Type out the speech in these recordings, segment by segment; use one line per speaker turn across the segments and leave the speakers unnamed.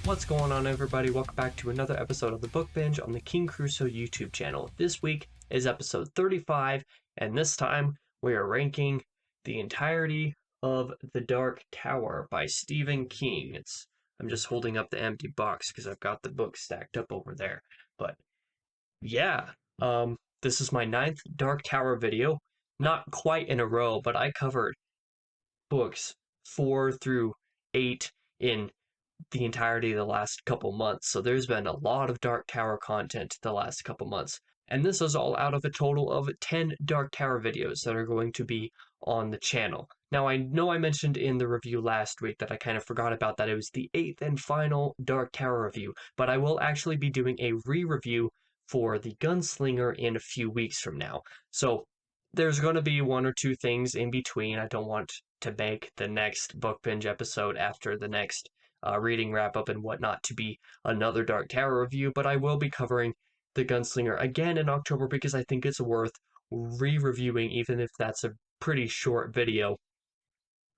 What's going on, everybody? Welcome back to another episode of the Book Binge on the King Crusoe YouTube channel. This week is episode 35, and this time we are ranking the entirety of The Dark Tower by Stephen King. I'm just holding up the empty box because I've got the book stacked up over there. But yeah, this is my 9th Dark Tower video. Not quite in a row, but I covered books 4 through 8 in the entirety of the last couple months. So there's been a lot of Dark Tower content the last couple months. And this is all out of a total of 10 Dark Tower videos that are going to be on the channel. Now, I know I mentioned in the review last week that I kind of forgot about that. It was the 8th and final Dark Tower review, but I will actually be doing a re-review for the Gunslinger in a few weeks from now. So there's going to be one or two things in between. I don't want to make the next Book Binge episode after the next reading wrap-up and whatnot to be another Dark Tower review, but I will be covering the Gunslinger again in October because I think it's worth re-reviewing, even if that's a pretty short video,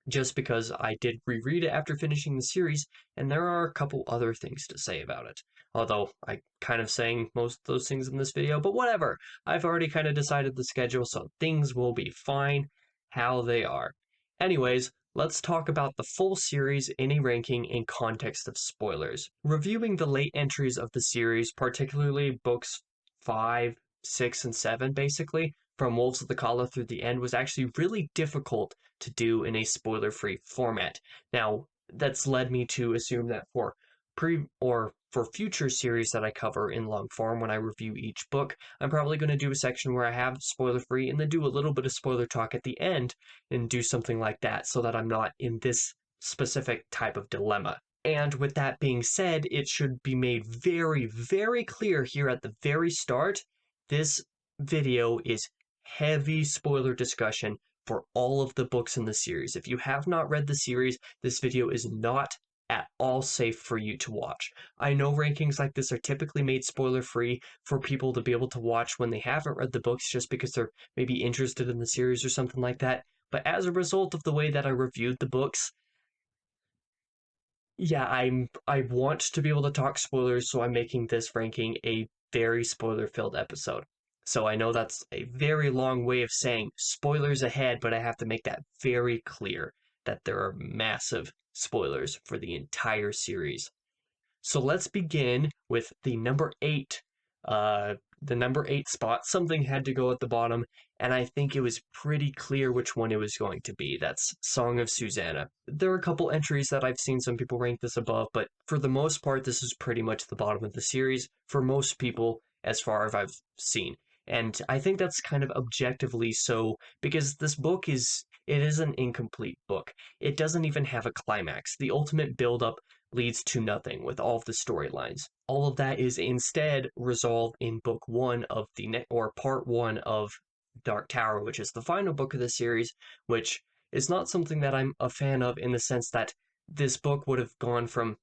just because I did reread it after finishing the series, and there are a couple other things to say about it. Although I'm kind of saying most of those things in this video, but whatever. I've already kind of decided the schedule, so things will be fine how they are. Anyways, let's talk about the full series in a ranking in context of spoilers. Reviewing the late entries of the series, particularly books 5, 6, and 7, basically, from Wolves of the Collar through the end, was actually really difficult to do in a spoiler-free format. Now, that's led me to assume that for future series that I cover in long form when I review each book, I'm probably going to do a section where I have spoiler-free and then do a little bit of spoiler talk at the end and do something like that so that I'm not in this specific type of dilemma. And with that being said, it should be made very, very clear here at the very start, this video is heavy spoiler discussion for all of the books in the series. If you have not read the series, this video is not at all safe for you to watch. I know rankings like this are typically made spoiler-free for people to be able to watch when they haven't read the books just because they're maybe interested in the series or something like that. But as a result of the way that I reviewed the books, yeah, I want to be able to talk spoilers, so I'm making this ranking a very spoiler-filled episode. So I know that's a very long way of saying spoilers ahead, but I have to make that very clear that there are massive spoilers for the entire series. So let's begin with the number 8. The number 8 spot. Something had to go at the bottom, and I think it was pretty clear which one it was going to be. That's Song of Susanna. There are a couple entries that I've seen some people rank this above, but for the most part, this is pretty much the bottom of the series for most people as far as I've seen. And I think that's kind of objectively so, because this book is an incomplete book. It doesn't even have a climax. The ultimate build-up leads to nothing with all of the storylines. All of that is instead resolved in book 1 of part 1 of Dark Tower, which is the final book of the series, which is not something that I'm a fan of in the sense that this book would have gone from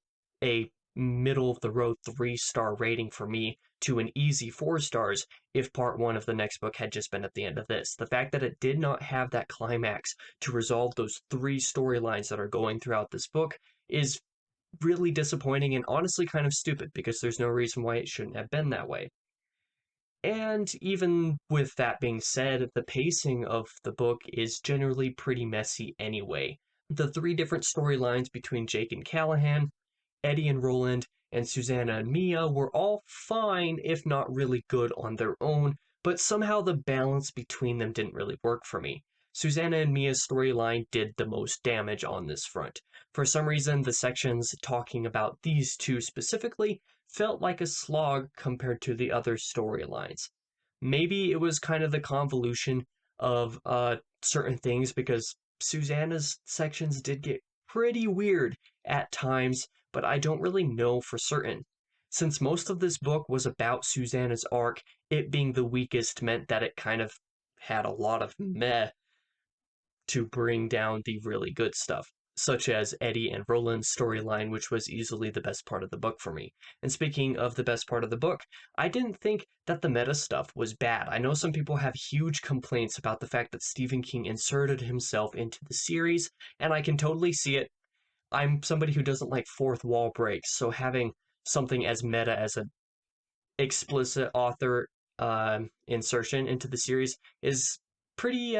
a middle-of-the-road 3-star rating for me to an easy 4 stars if part 1 of the next book had just been at the end of this. The fact that it did not have that climax to resolve those 3 storylines that are going throughout this book is really disappointing and honestly kind of stupid because there's no reason why it shouldn't have been that way. And even with that being said, the pacing of the book is generally pretty messy anyway. The 3 different storylines between Jake and Callahan, Eddie and Roland, and Susanna and Mia were all fine, if not really good on their own, but somehow the balance between them didn't really work for me. Susanna and Mia's storyline did the most damage on this front. For some reason, the sections talking about these two specifically felt like a slog compared to the other storylines. Maybe it was kind of the convolution of certain things because Susanna's sections did get pretty weird at times, but I don't really know for certain. Since most of this book was about Susanna's arc, it being the weakest meant that it kind of had a lot of meh to bring down the really good stuff, such as Eddie and Roland's storyline, which was easily the best part of the book for me. And speaking of the best part of the book, I didn't think that the meta stuff was bad. I know some people have huge complaints about the fact that Stephen King inserted himself into the series, and I can totally see it. I'm somebody who doesn't like fourth wall breaks, so having something as meta as an explicit author insertion into the series is pretty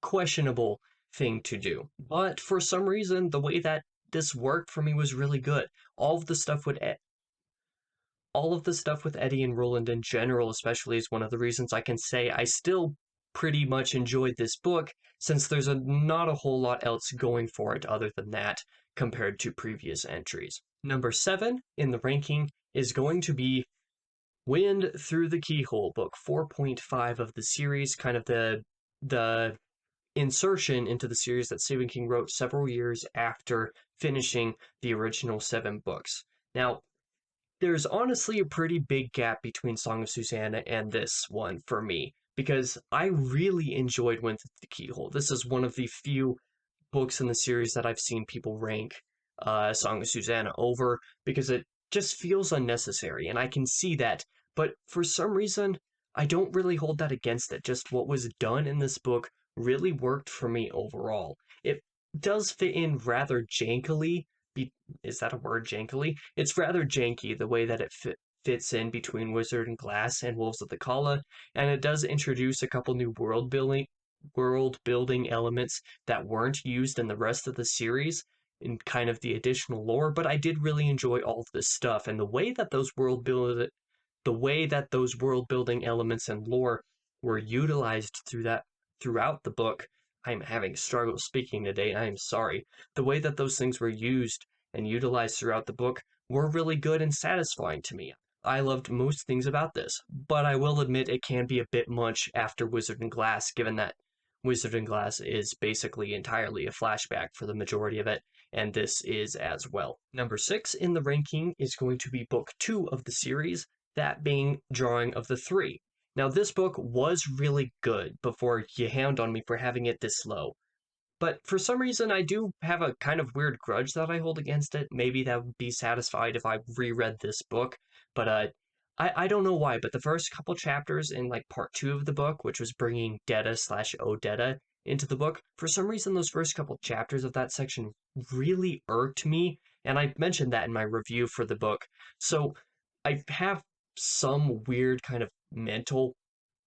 questionable thing to do. But for some reason, the way that this worked for me was really good. All of the stuff with all of the stuff with Eddie and Roland in general, especially, is one of the reasons I can say I still pretty much enjoyed this book, since there's not a whole lot else going for it other than that compared to previous entries. Number 7 in the ranking is going to be Wind Through the Keyhole, book 4.5 of the series, kind of the insertion into the series that Stephen King wrote several years after finishing the original 7 books. Now, there's honestly a pretty big gap between Song of Susanna and this one for me, because I really enjoyed Wind Through the Keyhole. This is one of the few books in the series that I've seen people rank Song of Susanna over, because it just feels unnecessary, and I can see that. But for some reason, I don't really hold that against it. Just what was done in this book really worked for me overall. It does fit in rather jankily. Is that a word, jankily? It's rather janky the way that it fits in between Wizard and Glass and Wolves of the Kala, and it does introduce a couple new world building elements that weren't used in the rest of the series in kind of the additional lore, but I did really enjoy all of this stuff, and the way that those world building elements and lore were utilized throughout the book. I'm having struggles speaking today. I am sorry. The way that those things were used and utilized throughout the book were really good and satisfying to me. I loved most things about this, but I will admit it can be a bit much after Wizard and Glass, given that Wizard and Glass is basically entirely a flashback for the majority of it, and this is as well. Number 6 in the ranking is going to be book 2 of the series, that being Drawing of the Three. Now, this book was really good before you hound on me for having it this low. But for some reason, I do have a kind of weird grudge that I hold against it. Maybe that would be satisfied if I reread this book. But I don't know why. But the first couple chapters in like part 2 of the book, which was bringing Detta slash Odetta into the book, for some reason, those first couple chapters of that section really irked me. And I mentioned that in my review for the book. So I have some weird kind of mental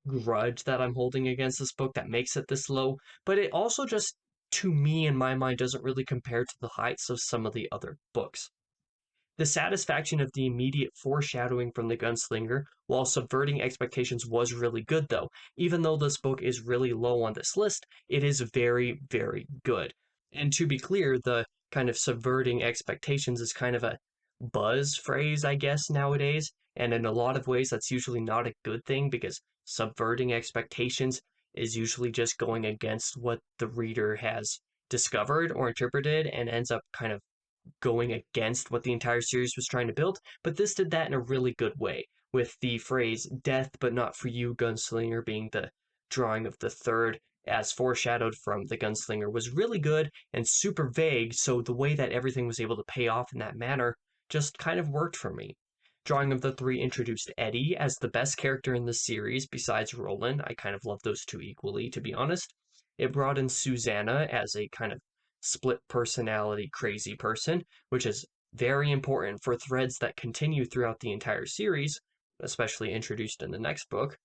grudge that I'm holding against this book that makes it this low, but it also just, to me, in my mind, doesn't really compare to the heights of some of the other books. The satisfaction of the immediate foreshadowing from the gunslinger while subverting expectations was really good, though. Even though this book is really low on this list, it is very, very good. And to be clear, the kind of subverting expectations is kind of a buzz phrase, I guess, nowadays. And in a lot of ways, that's usually not a good thing, because subverting expectations is usually just going against what the reader has discovered or interpreted and ends up kind of going against what the entire series was trying to build, but this did that in a really good way, with the phrase "death but not for you, gunslinger" being the drawing of the third, as foreshadowed from the gunslinger, was really good and super vague, so the way that everything was able to pay off in that manner just kind of worked for me. Drawing of the Three introduced Eddie as the best character in the series besides Roland. I kind of love those two equally, to be honest. It brought in Susanna as a kind of split personality crazy person, which is very important for threads that continue throughout the entire series, especially introduced in the next book.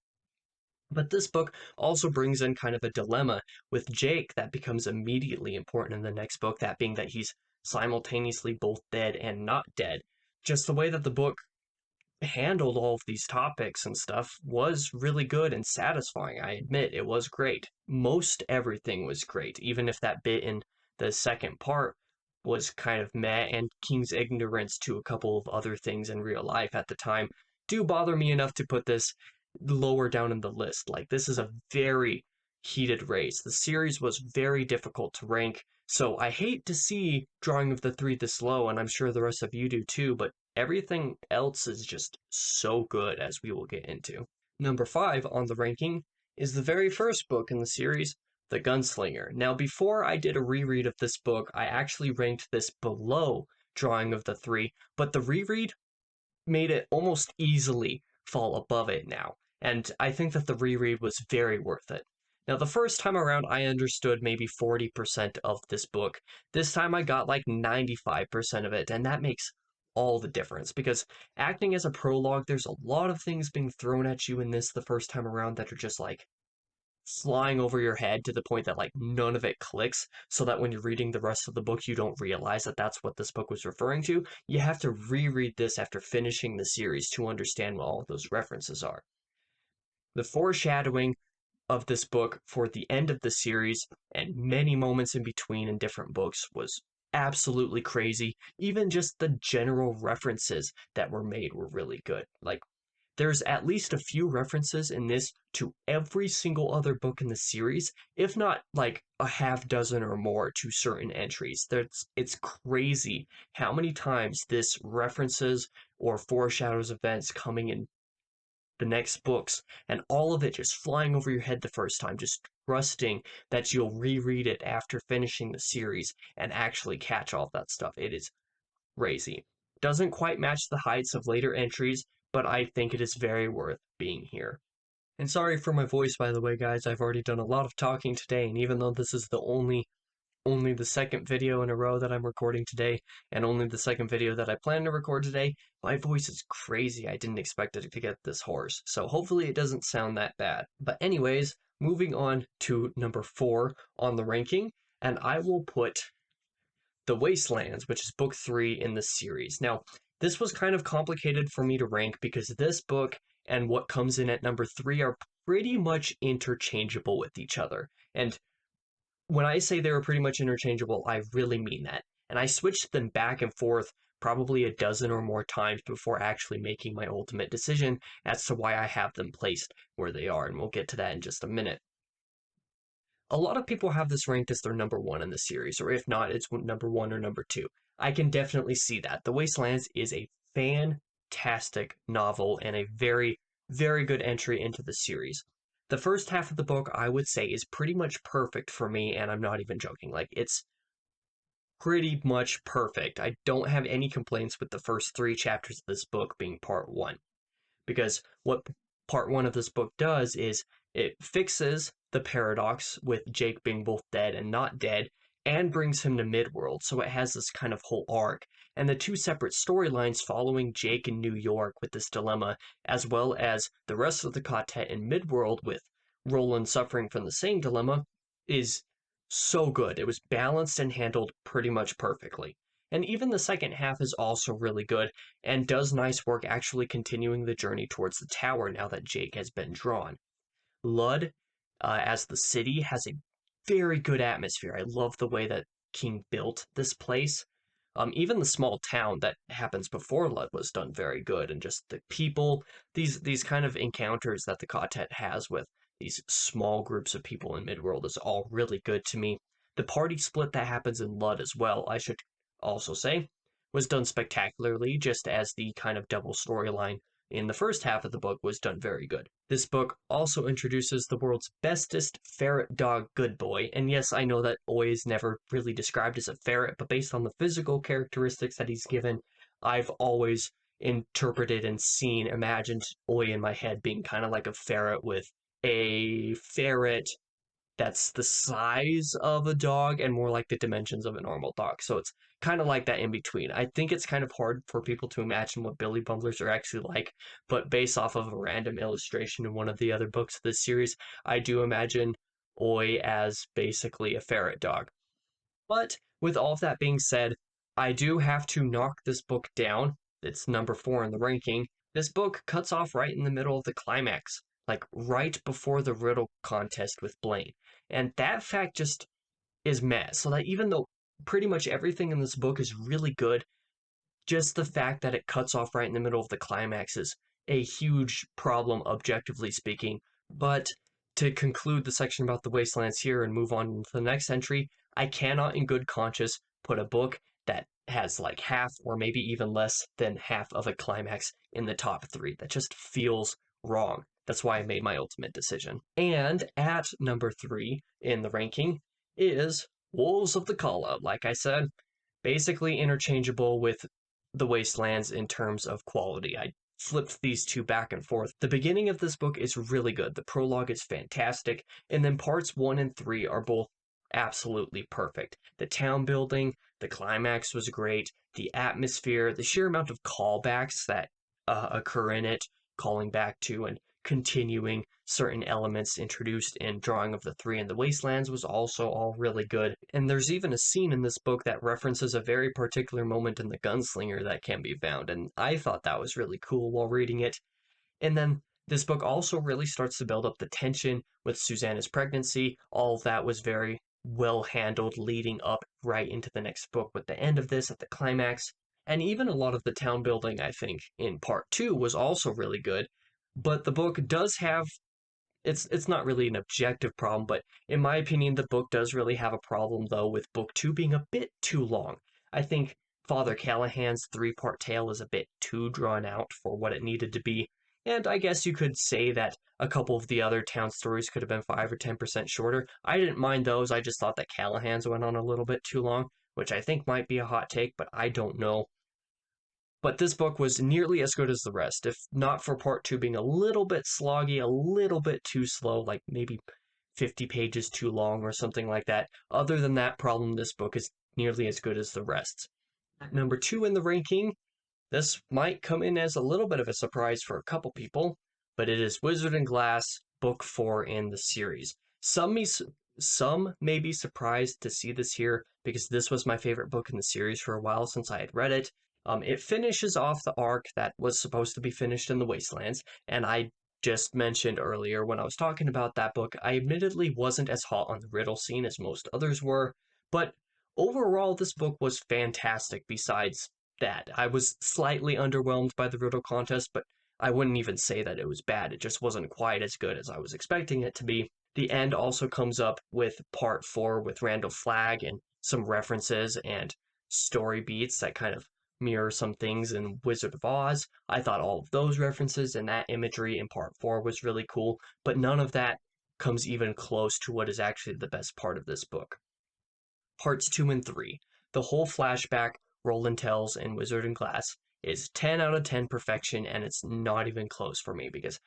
But this book also brings in kind of a dilemma with Jake that becomes immediately important in the next book, that being that he's simultaneously both dead and not dead. Just the way that the book handled all of these topics and stuff was really good and satisfying. I admit it was great. Most everything was great, even if that bit in the second part was kind of meh, and King's ignorance to a couple of other things in real life at the time do bother me enough to put this lower down in the list. Like, this is a very heated race. The series was very difficult to rank, so I hate to see Drawing of the Three this low, and I'm sure the rest of you do too, but everything else is just so good, as we will get into. Number 5 on the ranking is the very first book in the series, The Gunslinger. Now, before I did a reread of this book, I actually ranked this below Drawing of the Three, but the reread made it almost easily fall above it now, and I think that the reread was very worth it. Now, the first time around, I understood maybe 40% of this book. This time, I got like 95% of it, and that makes all the difference because acting as a prologue, there's a lot of things being thrown at you in this the first time around that are just like flying over your head to the point that like none of it clicks, so that when you're reading the rest of the book you don't realize that that's what this book was referring to. You have to reread this after finishing the series to understand what all of those references are. The foreshadowing of this book for the end of the series and many moments in between in different books was absolutely crazy. Even just the general references that were made were really good. Like, there's at least a few references in this to every single other book in the series, if not like a half dozen or more to certain entries. It's crazy how many times this references or foreshadows events coming in the next books, and all of it just flying over your head the first time, just trusting that you'll reread it after finishing the series and actually catch all of that stuff. It is crazy. Doesn't quite match the heights of later entries, but I think it is very worth being here. And sorry for my voice, by the way, guys. I've already done a lot of talking today, and even though this is the only the second video in a row that I'm recording today, and only the second video that I plan to record today, my voice is crazy. I didn't expect it to get this hoarse, so hopefully it doesn't sound that bad. But anyways, moving on to number 4 on the ranking, and I will put The Wastelands, which is book 3 in the series. Now, this was kind of complicated for me to rank because this book and what comes in at number 3 are pretty much interchangeable with each other. And when I say they were pretty much interchangeable, I really mean that. And I switched them back and forth probably a dozen or more times before actually making my ultimate decision as to why I have them placed where they are, and we'll get to that in just a minute. A lot of people have this ranked as their number 1 in the series, or if not, it's number 1 or number 2. I can definitely see that. The Wastelands is a fantastic novel and a very, very good entry into the series. The first half of the book, I would say, is pretty much perfect for me, and I'm not even joking. Like, it's pretty much perfect. I don't have any complaints with the first 3 chapters of this book being part 1, because what part 1 of this book does is it fixes the paradox with Jake being both dead and not dead, and brings him to Midworld, so it has this kind of whole arc. And the 2 separate storylines following Jake in New York with this dilemma, as well as the rest of the quartet in Midworld with Roland suffering from the same dilemma, is so good. It was balanced and handled pretty much perfectly. And even the second half is also really good and does nice work actually continuing the journey towards the tower now that Jake has been drawn. Lud, as the city, has a very good atmosphere. I love the way that King built this place. Even the small town that happens before Lud was done very good, and just the people, these kind of encounters that the quartet has with these small groups of people in Midworld is all really good to me. The party split that happens in Lud as well, I should also say, was done spectacularly, just as the kind of double storyline in the first half of the book was done very good. This book also introduces the world's bestest ferret dog good boy, and yes, I know that Oi is never really described as a ferret, but based on the physical characteristics that he's given, I've always interpreted and imagined Oi in my head being kind of like a ferret with a ferret that's the size of a dog and more like the dimensions of a normal dog. So it's kind of like that in between. I think it's kind of hard for people to imagine what Billy Bumblers are actually like, but based off of a random illustration in one of the other books of this series, I do imagine Oi as basically a ferret dog. But with all of that being said, I do have to knock this book down. It's number 4 in the ranking. This book cuts off right in the middle of the climax, like right before the riddle contest with Blaine. And that fact just is meh. So that even though pretty much everything in this book is really good, just the fact that it cuts off right in the middle of the climax is a huge problem, objectively speaking. But to conclude the section about the Wastelands here and move on to the next entry, I cannot in good conscience put a book that has like half or maybe even less than half of a climax in the top 3. That just feels wrong. That's why I made my ultimate decision. And at number 3 in the ranking is Wolves of the Call. Like I said, basically interchangeable with the Wastelands in terms of quality. I flipped these two back and forth. The beginning of this book is really good. The prologue is fantastic, and then parts 1 and 3 are both absolutely perfect. The town building, the climax was great, the atmosphere, the sheer amount of callbacks that occur in it, calling back to and continuing certain elements introduced in Drawing of the Three in the Wastelands was also all really good. And there's even a scene in this book that references a very particular moment in The Gunslinger that can be found, and I thought that was really cool while reading it. And then this book also really starts to build up the tension with Susanna's pregnancy. All of that was very well handled leading up right into the next book with the end of this at the climax. And even a lot of the town building, I think, in part 2 was also really good. But the book does have it's not really an objective problem, but in my opinion, the book does really have a problem though with book 2 being a bit too long. I think Father Callahan's three-part tale is a bit too drawn out for what it needed to be, and I guess you could say that a couple of the other town stories could have been 5 or 10% shorter. I didn't mind those, I just thought that Callahan's went on a little bit too long, which I think might be a hot take, but I don't know. But this book was nearly as good as the rest, if not for part 2 being a little bit sloggy, a little bit too slow, like maybe 50 pages too long or something like that. Other than that problem, this book is nearly as good as the rest. Number 2 in the ranking, this might come in as a little bit of a surprise for a couple people, but it is Wizard and Glass, book 4 in the series. Some may be surprised to see this here because this was my favorite book in the series for a while since I had read it. It finishes off the arc that was supposed to be finished in the Wastelands, and I just mentioned earlier when I was talking about that book, I admittedly wasn't as hot on the riddle scene as most others were, but overall this book was fantastic besides that. I was slightly underwhelmed by the riddle contest, but I wouldn't even say that it was bad. It just wasn't quite as good as I was expecting it to be. The end also comes up with part 4 with Randall Flagg and some references and story beats that kind of mirror some things in Wizard of Oz. I thought all of those references and that imagery in part 4 was really cool, but none of that comes even close to what is actually the best part of this book. Parts 2 and 3. The whole flashback Roland tells in Wizard and Glass is 10 out of 10 perfection, and it's not even close for me because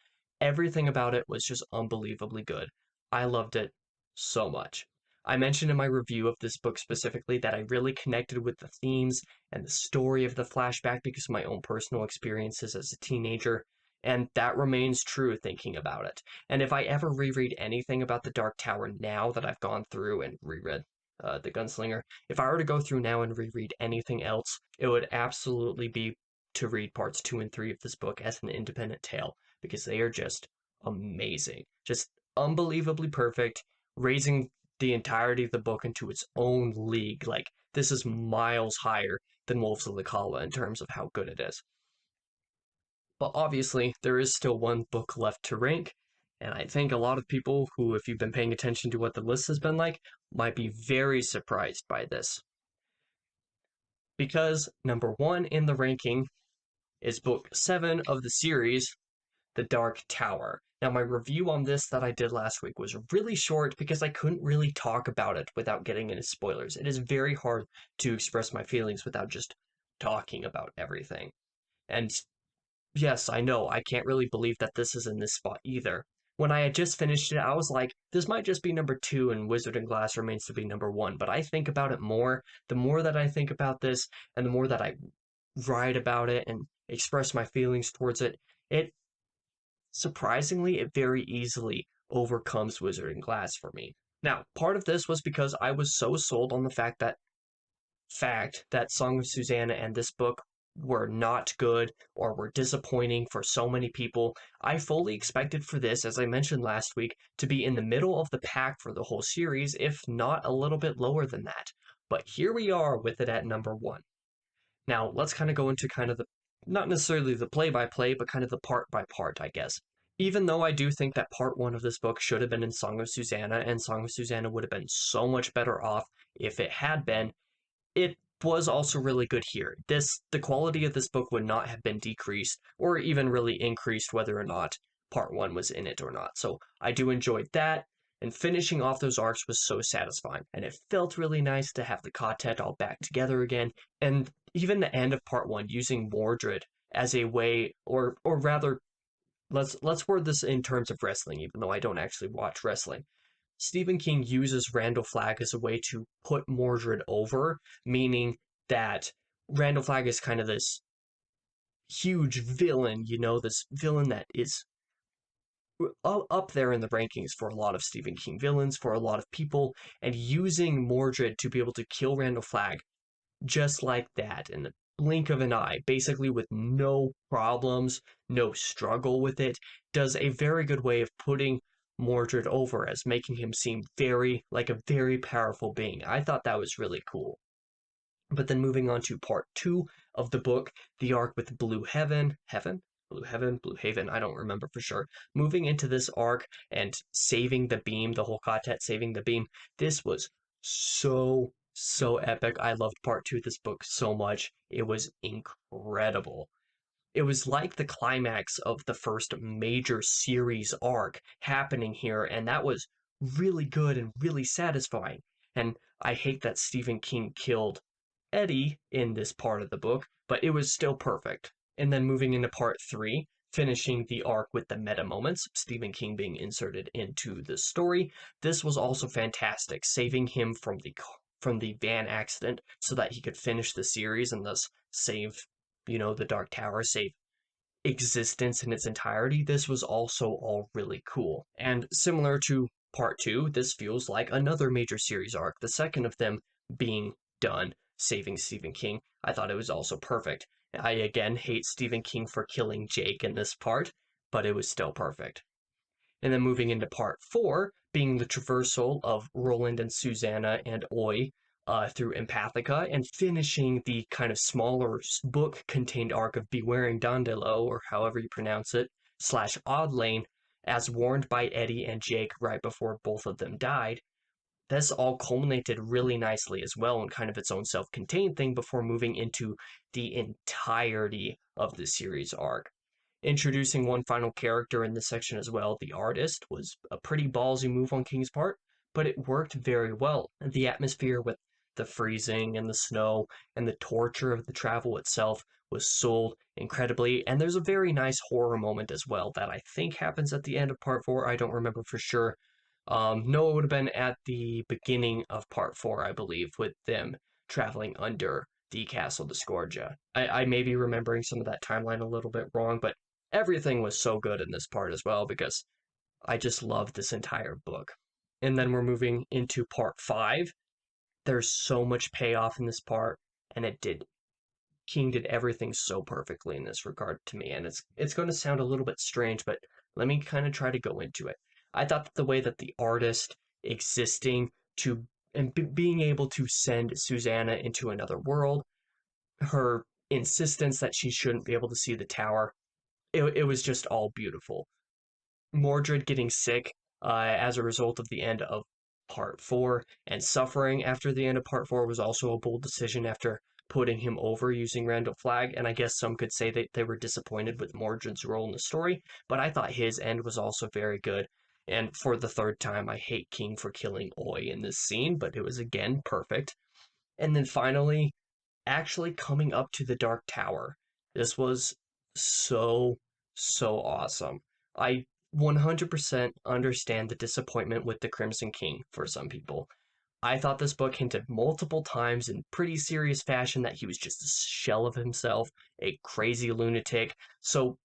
everything about it was just unbelievably good. I loved it so much. I mentioned in my review of this book specifically that I really connected with the themes and the story of the flashback because of my own personal experiences as a teenager, and that remains true thinking about it. And if I ever reread anything about the Dark Tower now that I've gone through and reread The Gunslinger, if I were to go through now and reread anything else, it would absolutely be to read parts 2 and 3 of this book as an independent tale because they are just amazing. Just unbelievably perfect, raising the entirety of the book into its own league. Like, this is miles higher than Wolves of the Kala in terms of how good it is. But obviously, there is still one book left to rank, and I think a lot of people who, if you've been paying attention to what the list has been like, might be very surprised by this. Because number 1 in the ranking is book 7 of the series, The Dark Tower. Now, my review on this that I did last week was really short because I couldn't really talk about it without getting into spoilers. It is very hard to express my feelings without just talking about everything. And yes, I know, I can't really believe that this is in this spot either. When I had just finished it, I was like, this might just be number 2 and Wizard and Glass remains to be number 1. But I think about it more. The more that I think about this and the more that I write about it and express my feelings towards it, surprisingly, it very easily overcomes Wizard and Glass for me. Now, part of this was because I was so sold on the fact that Song of Susanna and this book were not good or were disappointing for so many people. I fully expected for this, as I mentioned last week, to be in the middle of the pack for the whole series, if not a little bit lower than that. But here we are with it at number 1. Now, let's kind of go into kind of the, not necessarily the play-by-play, but kind of the part-by-part, I guess. Even though I do think that part 1 of this book should have been in Song of Susanna, and Song of Susanna would have been so much better off if it had been, it was also really good here. The quality of this book would not have been decreased, or even really increased whether or not part 1 was in it or not. So I do enjoy that, and finishing off those arcs was so satisfying, and it felt really nice to have the quartet all back together again, and even the end of part 1 using Mordred as a way, or rather, let's word this in terms of wrestling, even though I don't actually watch wrestling. Stephen King uses Randall Flagg as a way to put Mordred over, meaning that Randall Flagg is kind of this huge villain, this villain that is up there in the rankings for a lot of Stephen King villains, for a lot of people, and using Mordred to be able to kill Randall Flagg just like that in the blink of an eye, basically with no problems, no struggle with it, does a very good way of putting Mordred over as making him seem like a very powerful being. I thought that was really cool. But then moving on to part 2 of the book, the arc with Blue Heaven, Blue Haven, I don't remember for sure. Moving into this arc and saving the beam, the whole quartet saving the beam, this was so epic. I loved part 2 of this book so much. It was incredible. It was like the climax of the first major series arc happening here, and that was really good and really satisfying. And I hate that Stephen King killed Eddie in this part of the book, but it was still perfect. And then moving into part 3, finishing the arc with the meta moments, Stephen King being inserted into the story. This was also fantastic, saving him from the van accident so that he could finish the series and thus save, the Dark Tower, save existence in its entirety. This was also all really cool. And similar to part 2, this feels like another major series arc, the second of them being done, saving Stephen King. I thought it was also perfect. I again hate Stephen King for killing Jake in this part, but it was still perfect. And then moving into part 4, being the traversal of Roland and Susanna and Oi through Empathica, and finishing the kind of smaller book-contained arc of Bewaring Dandelo, or however you pronounce it, / Odd Lane, as warned by Eddie and Jake right before both of them died. This all culminated really nicely as well in kind of its own self-contained thing before moving into the entirety of the series arc. Introducing one final character in this section as well, the artist, was a pretty ballsy move on King's part, but it worked very well. The atmosphere with the freezing and the snow and the torture of the travel itself was sold incredibly, and there's a very nice horror moment as well that I think happens at the end of part 4. I don't remember for sure. No, it would have been at the beginning of part 4, I believe, with them traveling under the Castle Discordia. I may be remembering some of that timeline a little bit wrong, but everything was so good in this part as well because I just loved this entire book. And then we're moving into part 5. There's so much payoff in this part, and King did everything so perfectly in this regard to me, and it's going to sound a little bit strange, but let me kind of try to go into it. I thought that the way that the artist existing to and being able to send Susanna into another world, her insistence that she shouldn't be able to see the tower, it was just all beautiful. Mordred getting sick as a result of the end of part 4 and suffering after the end of part 4 was also a bold decision after putting him over using Randall Flagg, and I guess some could say that they were disappointed with Mordred's role in the story, but I thought his end was also very good. And for the third time, I hate King for killing Oi in this scene, but it was again perfect. And then finally, actually coming up to the Dark Tower. This was so awesome. I 100% understand the disappointment with the Crimson King for some people. I thought this book hinted multiple times in pretty serious fashion that he was just a shell of himself, a crazy lunatic. So,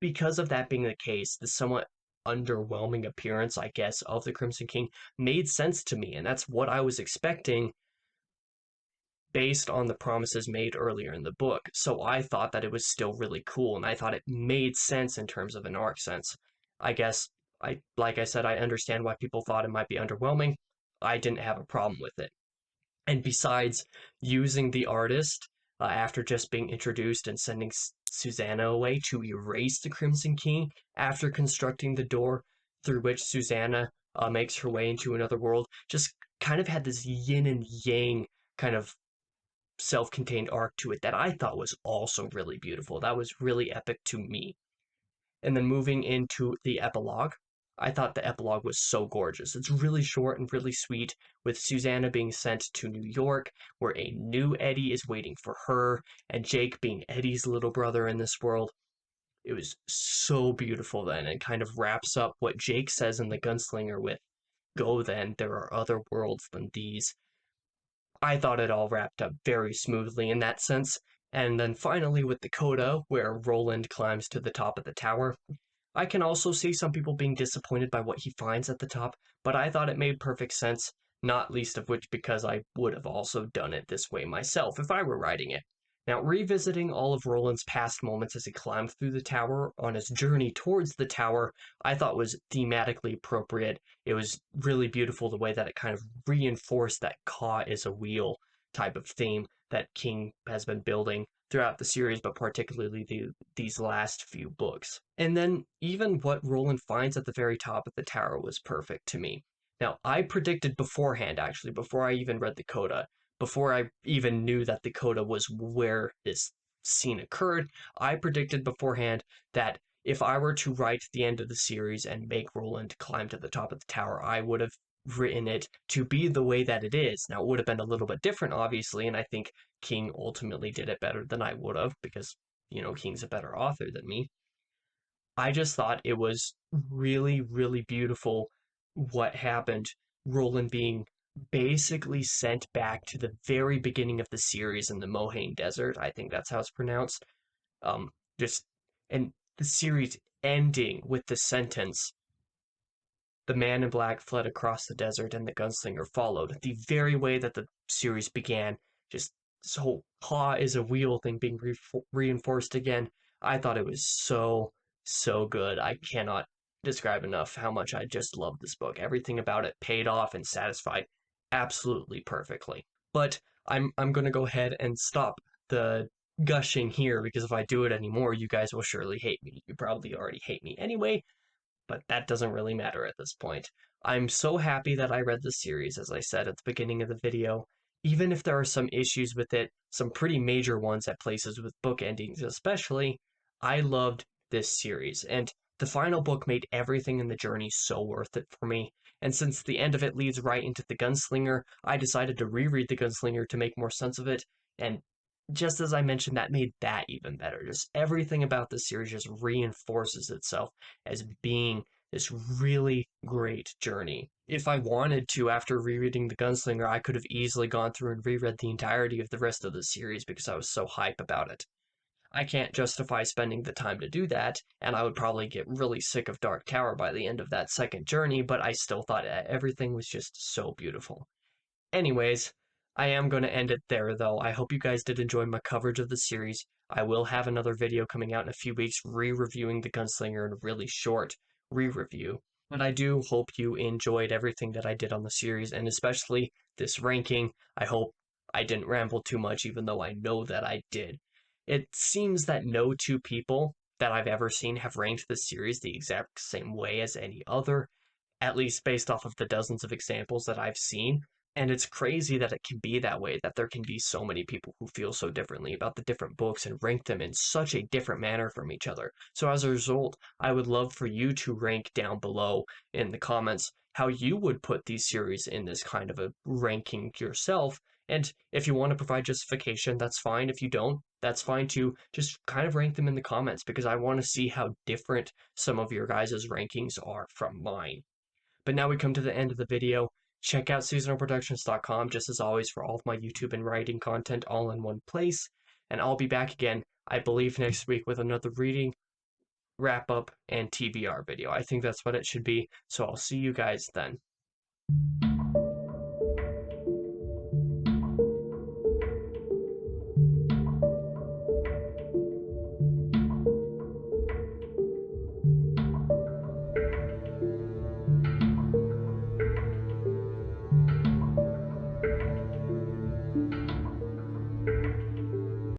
because of that being the case, the somewhat underwhelming appearance, I guess, of the Crimson King made sense to me, and that's what I was expecting based on the promises made earlier in the book. So I thought that it was still really cool, and I thought it made sense in terms of an arc sense. I guess, like I said, I understand why people thought it might be underwhelming. I didn't have a problem with it. And besides using the artist after just being introduced and sending Susanna away to erase the Crimson King after constructing the door through which Susanna makes her way into another world, just kind of had this yin and yang kind of self-contained arc to it that I thought was also really beautiful. That was really epic to me. And then moving into the epilogue, I thought the epilogue was so gorgeous. It's really short and really sweet, with Susanna being sent to New York, where a new Eddie is waiting for her, and Jake being Eddie's little brother in this world. It was so beautiful then, and kind of wraps up what Jake says in The Gunslinger with, "Go then, there are other worlds than these." I thought it all wrapped up very smoothly in that sense. And then finally with the coda, where Roland climbs to the top of the tower, I can also see some people being disappointed by what he finds at the top, but I thought it made perfect sense, not least of which because I would have also done it this way myself if I were writing it. Now, revisiting all of Roland's past moments as he climbed through the tower on his journey towards the tower, I thought was thematically appropriate. It was really beautiful the way that it kind of reinforced that Ka is a wheel type of theme that King has been building throughout the series, but particularly these last few books. And then even what Roland finds at the very top of the tower was perfect to me. Now, I predicted beforehand, actually, before I even read the coda, before I even knew that the coda was where this scene occurred, I predicted beforehand that if I were to write the end of the series and make Roland climb to the top of the tower, I would have written it to be the way that it is. Now, it would have been a little bit different, obviously, and I think King ultimately did it better than I would have because, King's a better author than me. I just thought it was really, really beautiful what happened. Roland being basically sent back to the very beginning of the series in the Mohane Desert. I think that's how it's pronounced. Um, just and the series ending with the sentence, "The man in black fled across the desert and the gunslinger followed." The very way that the series began, just this whole "Ka is a wheel" thing being reinforced again. I thought it was so, so good. I cannot describe enough how much I just love this book. Everything about it paid off and satisfied absolutely perfectly. But I'm going to go ahead and stop the gushing here because if I do it anymore, you guys will surely hate me. You probably already hate me anyway, but that doesn't really matter at this point. I'm so happy that I read the series, as I said at the beginning of the video. Even if there are some issues with it, some pretty major ones at places with book endings especially, I loved this series, and the final book made everything in the journey so worth it for me. And since the end of it leads right into the Gunslinger, I decided to reread the Gunslinger to make more sense of it, and just as I mentioned, that made that even better. Just everything about the series just reinforces itself as being this really great journey. If I wanted to, after rereading The Gunslinger, I could have easily gone through and reread the entirety of the rest of the series because I was so hype about it. I can't justify spending the time to do that, and I would probably get really sick of Dark Tower by the end of that second journey, but I still thought everything was just so beautiful. Anyways, I am going to end it there, though. I hope you guys did enjoy my coverage of the series. I will have another video coming out in a few weeks re-reviewing The Gunslinger in a really short re-review. But I do hope you enjoyed everything that I did on the series, and especially this ranking. I hope I didn't ramble too much, even though I know that I did. It seems that no two people that I've ever seen have ranked this series the exact same way as any other, at least based off of the dozens of examples that I've seen. And it's crazy that it can be that way, that there can be so many people who feel so differently about the different books and rank them in such a different manner from each other. So as a result, I would love for you to rank down below in the comments how you would put these series in this kind of a ranking yourself. And if you want to provide justification, that's fine. If you don't, that's fine too. Just kind of rank them in the comments because I want to see how different some of your guys' rankings are from mine. But now we come to the end of the video. Check out seasonalproductions.com just as always for all of my YouTube and writing content all in one place. And I'll be back again, I believe, next week with another reading, wrap up, and TBR video. I think that's what it should be. So I'll see you guys then.